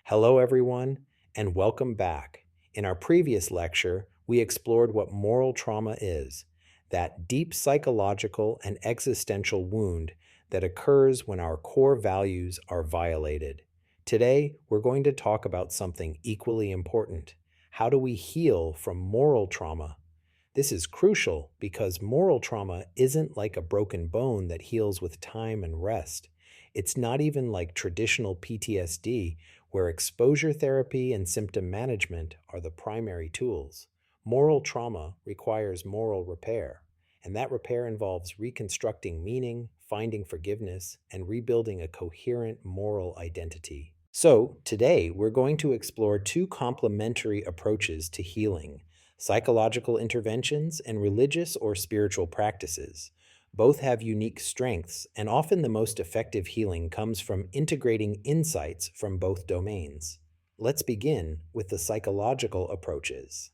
Hello, everyone, and welcome back. In our previous lecture, we explored what moral trauma is, that deep psychological and existential wound that occurs when our core values are violated. Today, we're going to talk about something equally important. How do we heal from moral trauma? This is crucial because moral trauma isn't like a broken bone that heals with time and rest. It's not even like traditional PTSD, where exposure therapy and symptom management are the primary tools. Moral trauma requires moral repair, and that repair involves reconstructing meaning, finding forgiveness, and rebuilding a coherent moral identity. So, today we're going to explore two complementary approaches to healing: psychological interventions and religious or spiritual practices. Both have unique strengths, and often the most effective healing comes from integrating insights from both domains. Let's begin with the psychological approaches.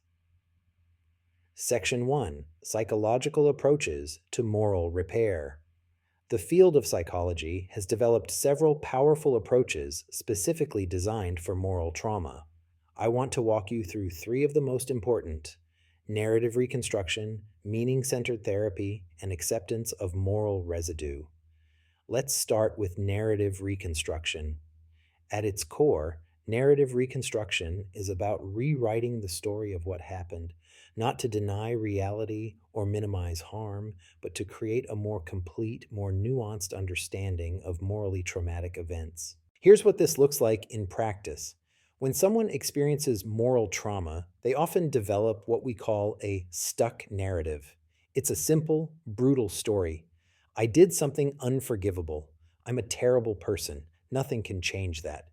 Section 1: Psychological Approaches to Moral Repair. The field of psychology has developed several powerful approaches specifically designed for moral trauma. I want to walk you through three of the most important: narrative reconstruction, meaning centered therapy, and acceptance of moral residue. Let's start with narrative reconstruction. At its core, narrative reconstruction is about rewriting the story of what happened, not to deny reality or minimize harm, but to create a more complete, more nuanced understanding of morally traumatic events. Here's what this looks like in practice. When someone experiences moral trauma, they often develop what we call a stuck narrative. It's a simple, brutal story. I did something unforgivable. I'm a terrible person. Nothing can change that.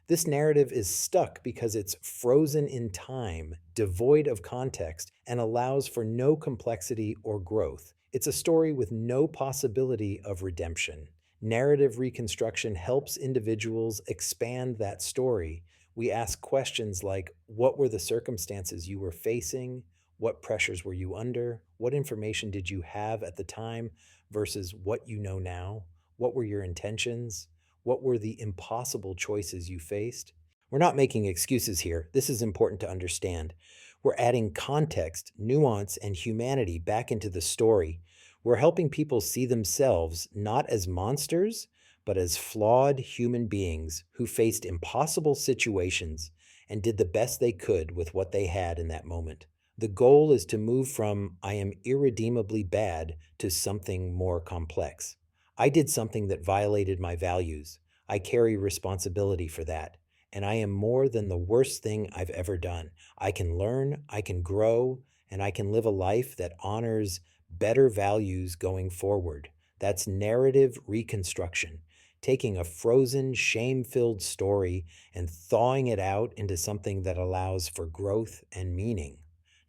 This narrative is stuck because it's frozen in time, devoid of context, and allows for no complexity or growth. It's a story with no possibility of redemption. Narrative reconstruction helps individuals expand that story. We ask questions like, what were the circumstances you were facing? What pressures were you under? What information did you have at the time versus what you know now? What were your intentions? What were the impossible choices you faced? We're not making excuses here. This is important to understand. We're adding context, nuance, and humanity back into the story. We're helping people see themselves not as monsters, but as flawed human beings who faced impossible situations and did the best they could with what they had in that moment. The goal is to move from "I am irredeemably bad" to something more complex. I did something that violated my values. I carry responsibility for that. And I am more than the worst thing I've ever done. I can learn, I can grow, and I can live a life that honors better values going forward. That's narrative reconstruction, taking a frozen, shame-filled story and thawing it out into something that allows for growth and meaning.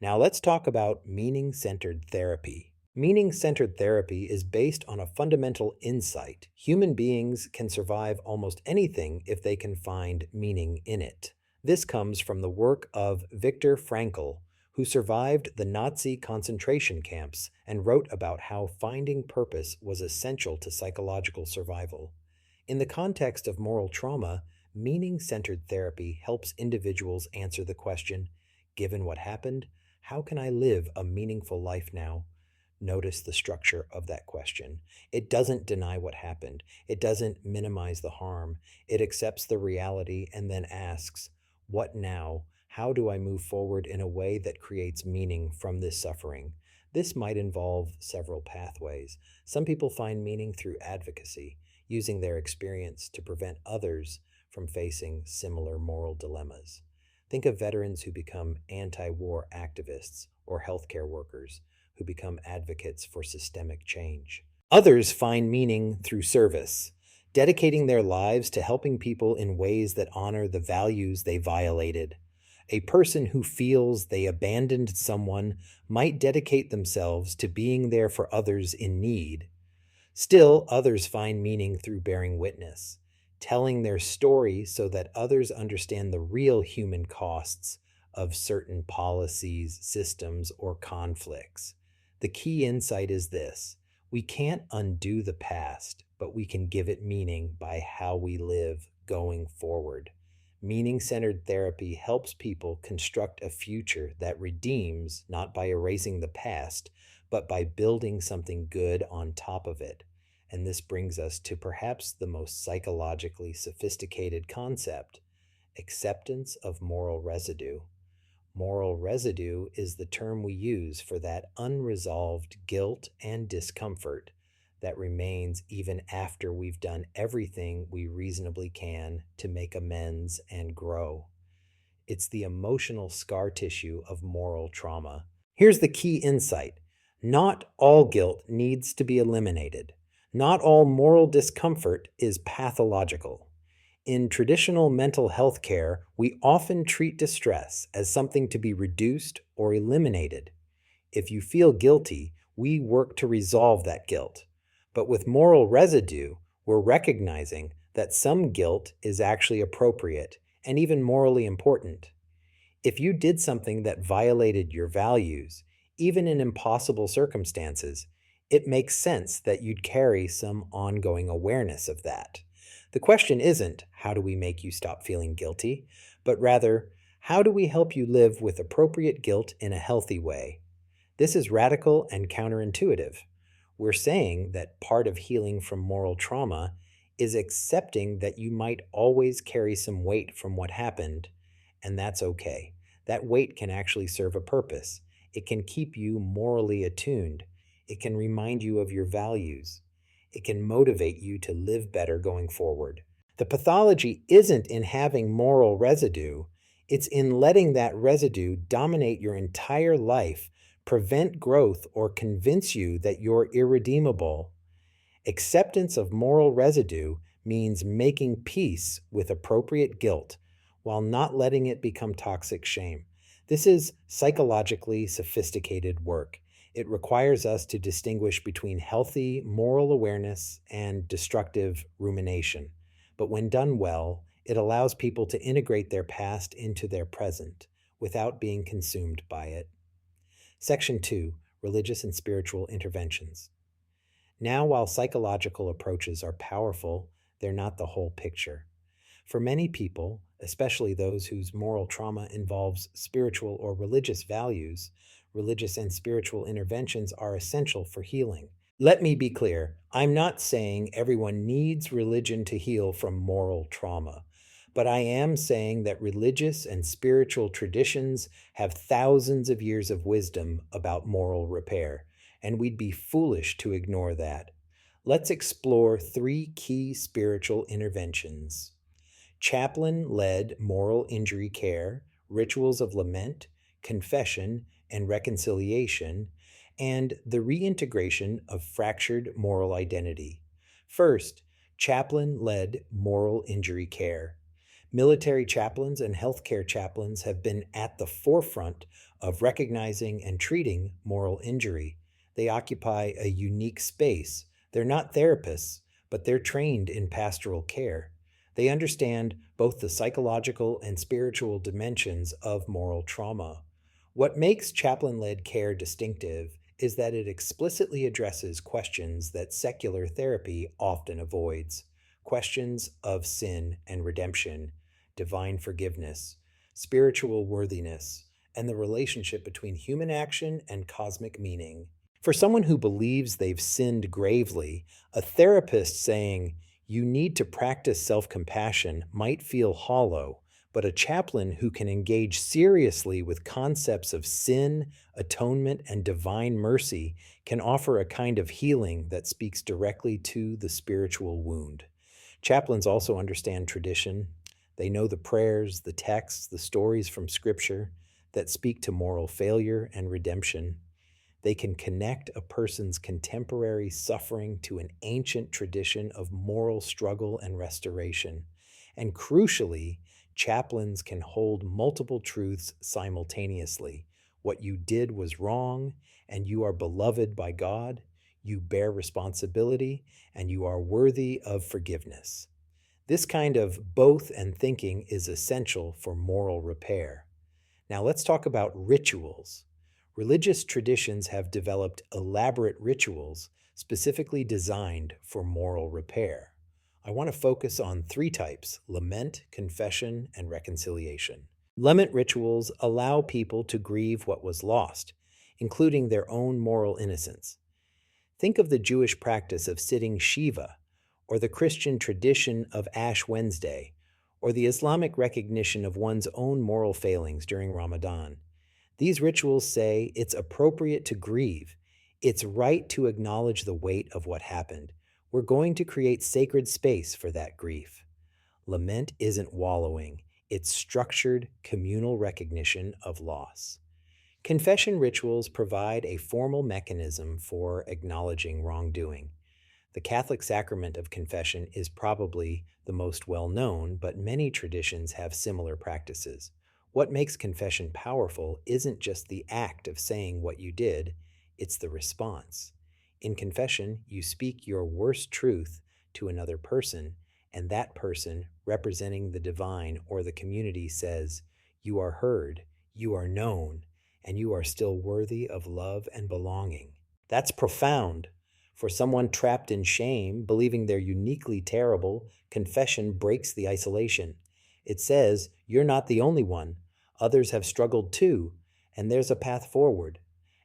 Now let's talk about meaning-centered therapy. Meaning-centered therapy is based on a fundamental insight. Human beings can survive almost anything if they can find meaning in it. This comes from the work of Viktor Frankl, who survived the Nazi concentration camps and wrote about how finding purpose was essential to psychological survival. In the context of moral trauma, meaning-centered therapy helps individuals answer the question, given what happened, how can I live a meaningful life now? Notice the structure of that question. It doesn't deny what happened. It doesn't minimize the harm. It accepts the reality and then asks, what now? How do I move forward in a way that creates meaning from this suffering? This might involve several pathways. Some people find meaning through advocacy, using their experience to prevent others from facing similar moral dilemmas. Think of veterans who become anti-war activists or healthcare workers who become advocates for systemic change. Others find meaning through service, dedicating their lives to helping people in ways that honor the values they violated. A person who feels they abandoned someone might dedicate themselves to being there for others in need. Still, others find meaning through bearing witness, telling their story so that others understand the real human costs of certain policies, systems, or conflicts. The key insight is this: we can't undo the past, but we can give it meaning by how we live going forward. Meaning centered therapy helps people construct a future that redeems not by erasing the past, but by building something good on top of it. And this brings us to perhaps the most psychologically sophisticated concept: acceptance of moral residue. Moral residue is the term we use for that unresolved guilt and discomfort that remains even after we've done everything we reasonably can to make amends and grow. It's the emotional scar tissue of moral trauma. Here's the key insight: not all guilt needs to be eliminated. Not all moral discomfort is pathological. In traditional mental health care, we often treat distress as something to be reduced or eliminated. If you feel guilty, we work to resolve that guilt. But with moral residue, we're recognizing that some guilt is actually appropriate and even morally important. If you did something that violated your values, even in impossible circumstances, it makes sense that you'd carry some ongoing awareness of that. The question isn't, how do we make you stop feeling guilty, but rather, how do we help you live with appropriate guilt in a healthy way? This is radical and counterintuitive. We're saying that part of healing from moral trauma is accepting that you might always carry some weight from what happened, and that's okay. That weight can actually serve a purpose. It can keep you morally attuned. It can remind you of your values. It can motivate you to live better going forward. The pathology isn't in having moral residue, it's in letting that residue dominate your entire life, prevent growth, or convince you that you're irredeemable. Acceptance of moral residue means making peace with appropriate guilt while not letting it become toxic shame. This is psychologically sophisticated work. It requires us to distinguish between healthy moral awareness and destructive rumination. But when done well, it allows people to integrate their past into their present without being consumed by it. Section 2: Religious and Spiritual Interventions. Now, while psychological approaches are powerful, they're not the whole picture. For many people, especially those whose moral trauma involves spiritual or religious values, religious and spiritual interventions are essential for healing. Let me be clear, I'm not saying everyone needs religion to heal from moral trauma, but I am saying that religious and spiritual traditions have thousands of years of wisdom about moral repair, and we'd be foolish to ignore that. Let's explore 3 key spiritual interventions: chaplain-led moral injury care, rituals of lament, confession, and reconciliation, and the reintegration of fractured moral identity. First, chaplain-led moral injury care. Military chaplains and healthcare chaplains have been at the forefront of recognizing and treating moral injury. They occupy a unique space. They're not therapists, but they're trained in pastoral care. They understand both the psychological and spiritual dimensions of moral trauma. What makes chaplain-led care distinctive is that it explicitly addresses questions that secular therapy often avoids: questions of sin and redemption, divine forgiveness, spiritual worthiness, and the relationship between human action and cosmic meaning. For someone who believes they've sinned gravely, a therapist saying, "You need to practice self-compassion," might feel hollow, but a chaplain who can engage seriously with concepts of sin, atonement, and divine mercy can offer a kind of healing that speaks directly to the spiritual wound. Chaplains also understand tradition. They know the prayers, the texts, the stories from Scripture that speak to moral failure and redemption. They can connect a person's contemporary suffering to an ancient tradition of moral struggle and restoration. And crucially, chaplains can hold multiple truths simultaneously. What you did was wrong, and you are beloved by God, you bear responsibility, and you are worthy of forgiveness. This kind of both and thinking is essential for moral repair. Now let's talk about rituals. Religious traditions have developed elaborate rituals specifically designed for moral repair. I want to focus on three types: lament, confession, and reconciliation. Lament rituals allow people to grieve what was lost, including their own moral innocence. Think of the Jewish practice of sitting Shiva, or the Christian tradition of Ash Wednesday, or the Islamic recognition of one's own moral failings during Ramadan. These rituals say it's appropriate to grieve. It's right to acknowledge the weight of what happened. We're going to create sacred space for that grief. Lament isn't wallowing, it's structured, communal recognition of loss. Confession rituals provide a formal mechanism for acknowledging wrongdoing. The Catholic sacrament of confession is probably the most well known, but many traditions have similar practices. What makes confession powerful isn't just the act of saying what you did, it's the response. In confession, you speak your worst truth to another person, and that person, representing the divine or the community, says, "You are heard, you are known, and you are still worthy of love and belonging." That's profound. For someone trapped in shame, believing they're uniquely terrible, confession breaks the isolation. It says, "You're not the only one. Others have struggled too, and there's a path forward."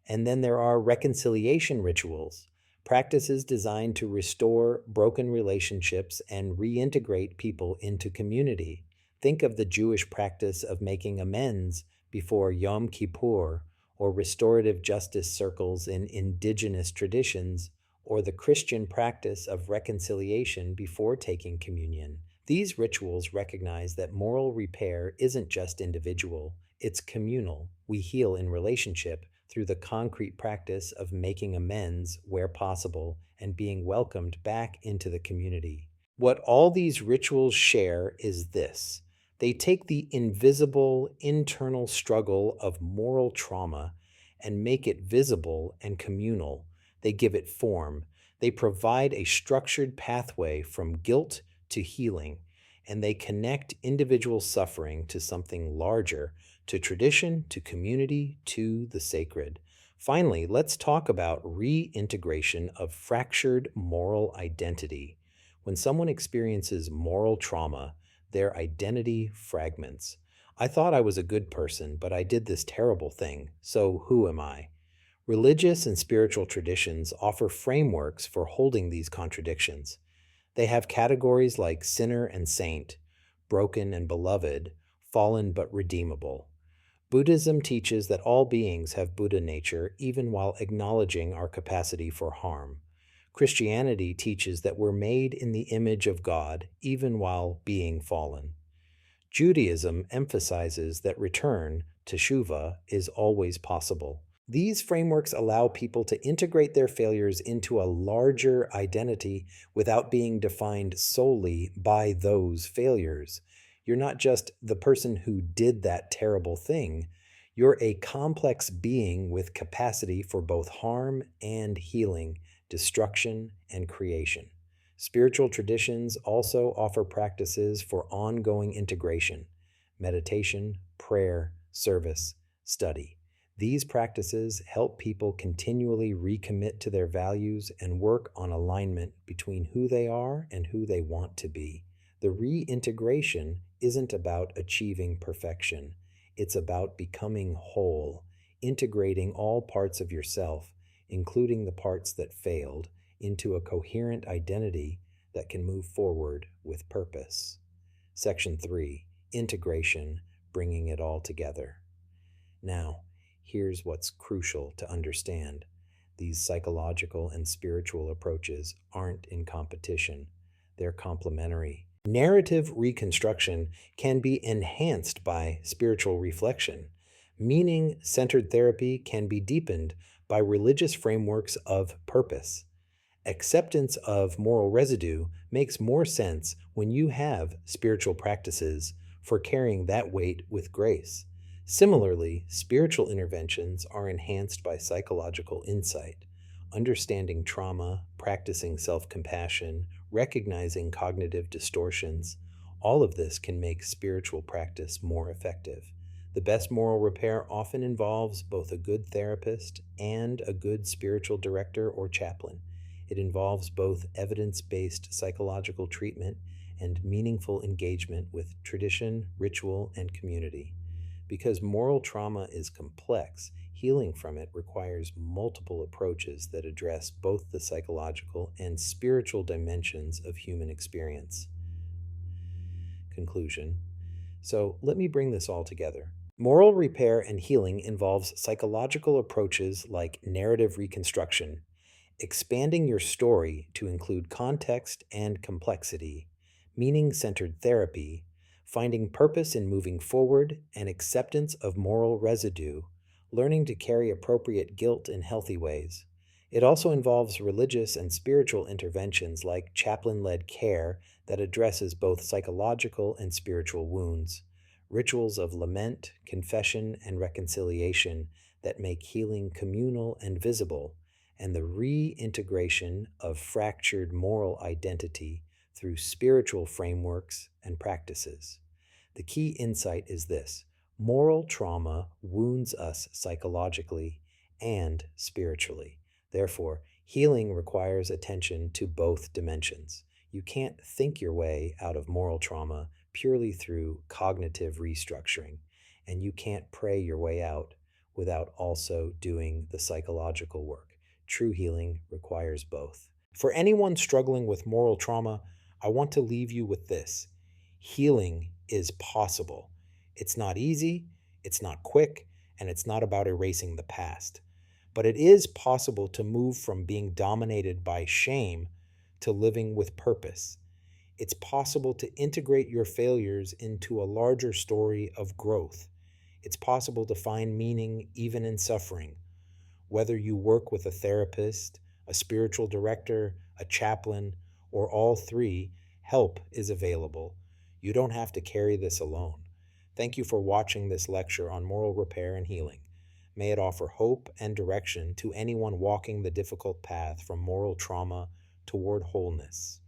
And then there are reconciliation rituals, practices designed to restore broken relationships and reintegrate people into community. Think of the Jewish practice of making amends before Yom Kippur, or restorative justice circles in indigenous traditions, or the Christian practice of reconciliation before taking communion. These rituals recognize that moral repair isn't just individual, it's communal. We heal in relationship through the concrete practice of making amends where possible and being welcomed back into the community. What all these rituals share is this: they take the invisible internal struggle of moral trauma and make it visible and communal. They give it form. They provide a structured pathway from guilt to healing, and they connect individual suffering to something larger, to tradition, to community, to the sacred. Finally, let's talk about reintegration of fractured moral identity. When someone experiences moral trauma, their identity fragments. I thought I was a good person, but I did this terrible thing, so who am I? Religious and spiritual traditions offer frameworks for holding these contradictions. They have categories like sinner and saint, broken and beloved, fallen but redeemable. Buddhism teaches that all beings have Buddha nature even while acknowledging our capacity for harm. Christianity teaches that we're made in the image of God even while being fallen. Judaism emphasizes that return, teshuva, is always possible. These frameworks allow people to integrate their failures into a larger identity without being defined solely by those failures. You're not just the person who did that terrible thing. You're a complex being with capacity for both harm and healing, destruction and creation. Spiritual traditions also offer practices for ongoing integration: meditation, prayer, service, study. These practices help people continually recommit to their values and work on alignment between who they are and who they want to be. The reintegration isn't about achieving perfection. It's about becoming whole, integrating all parts of yourself, including the parts that failed, into a coherent identity that can move forward with purpose. Section 3: Integration, bringing it all together. Now, here's what's crucial to understand. These psychological and spiritual approaches aren't in competition, they're complementary. Narrative reconstruction can be enhanced by spiritual reflection. Meaning centered therapy can be deepened by religious frameworks of purpose. Acceptance of moral residue makes more sense when you have spiritual practices for carrying that weight with grace. Similarly, spiritual interventions are enhanced by psychological insight. Understanding trauma, practicing self-compassion, recognizing cognitive distortions, all of this can make spiritual practice more effective. The best moral repair often involves both a good therapist and a good spiritual director or chaplain. It involves both evidence based psychological treatment and meaningful engagement with tradition, ritual, and community. Because moral trauma is complex, healing from it requires multiple approaches that address both the psychological and spiritual dimensions of human experience. Conclusion. So let me bring this all together. Moral repair and healing involves psychological approaches like narrative reconstruction, expanding your story to include context and complexity, meaning centered therapy, finding purpose in moving forward, and acceptance of moral residue, learning to carry appropriate guilt in healthy ways. It also involves religious and spiritual interventions like chaplain led care that addresses both psychological and spiritual wounds, rituals of lament, confession, and reconciliation that make healing communal and visible, and the reintegration of fractured moral identity through spiritual frameworks and practices. The key insight is this: moral trauma wounds us psychologically and spiritually. Therefore, healing requires attention to both dimensions. You can't think your way out of moral trauma purely through cognitive restructuring, and you can't pray your way out without also doing the psychological work. True healing requires both. For anyone struggling with moral trauma, I want to leave you with this: healing is possible. It's not easy, it's not quick, and it's not about erasing the past. But it is possible to move from being dominated by shame to living with purpose. It's possible to integrate your failures into a larger story of growth. It's possible to find meaning even in suffering. Whether you work with a therapist, a spiritual director, a chaplain, or all three, help is available. You don't have to carry this alone. Thank you for watching this lecture on moral repair and healing. May it offer hope and direction to anyone walking the difficult path from moral trauma toward wholeness.